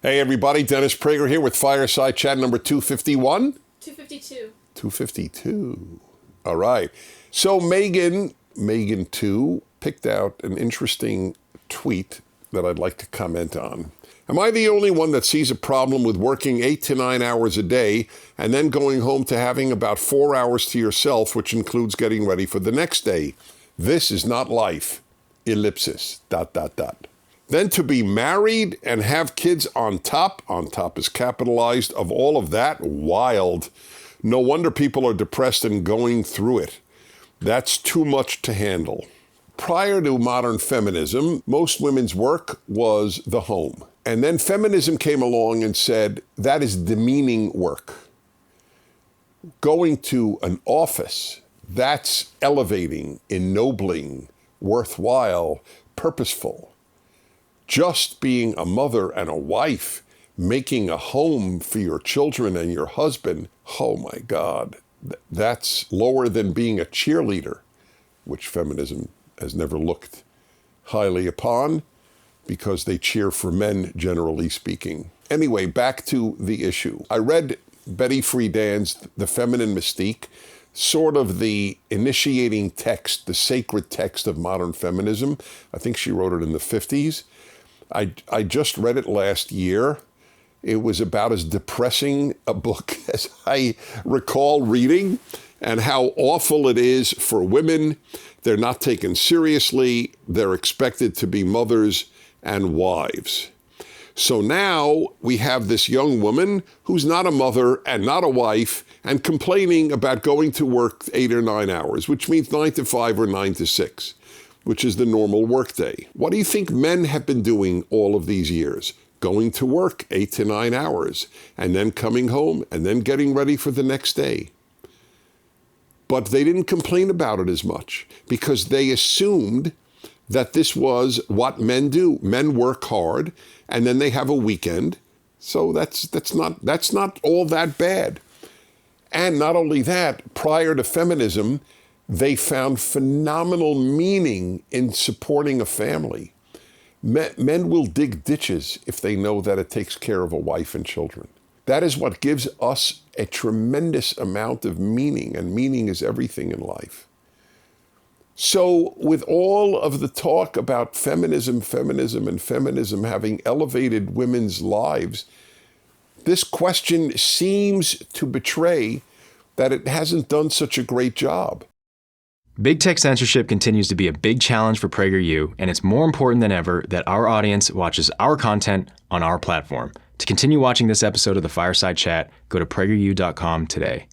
Hey everybody, Dennis Prager here with Fireside Chat number 251? 252. 252. All right. So Megan 2, picked out an interesting tweet that I'd like to comment on. Am I the only one that sees a problem with working 8 to 9 hours a day and then going home to having about 4 hours to yourself, which includes getting ready for the next day? This is not life. Ellipsis. ... Then to be married and have kids on top is capitalized, of all of that, wild. No wonder people are depressed and going through it. That's too much to handle. Prior to modern feminism, most women's work was the home. And then feminism came along and said, that is demeaning work. Going to an office, that's elevating, ennobling, worthwhile, purposeful. Just being a mother and a wife, making a home for your children and your husband, oh my God, that's lower than being a cheerleader, which feminism has never looked highly upon because they cheer for men, generally speaking. Anyway, back to the issue. I read Betty Friedan's The Feminine Mystique, sort of the initiating text, the sacred text of modern feminism. I think she wrote it in the 50s. I just read it last year. It was about as depressing a book as I recall reading, and how awful it is for women. They're not taken seriously. They're expected to be mothers and wives. So now we have this young woman who's not a mother and not a wife and complaining about going to work 8 or 9 hours, which means 9 to 5 or 9 to 6. Which is the normal workday. What do you think men have been doing all of these years? Going to work 8 to 9 hours, and then coming home, and then getting ready for the next day. But they didn't complain about it as much because they assumed that this was what men do. Men work hard, and then they have a weekend. So that's not all that bad. And not only that, prior to feminism, they found phenomenal meaning in supporting a family. Men will dig ditches if they know that it takes care of a wife and children. That is what gives us a tremendous amount of meaning, and meaning is everything in life. So with all of the talk about feminism having elevated women's lives, this question seems to betray that it hasn't done such a great job. Big tech censorship continues to be a big challenge for PragerU, and it's more important than ever that our audience watches our content on our platform. To continue watching this episode of the Fireside Chat, go to PragerU.com today.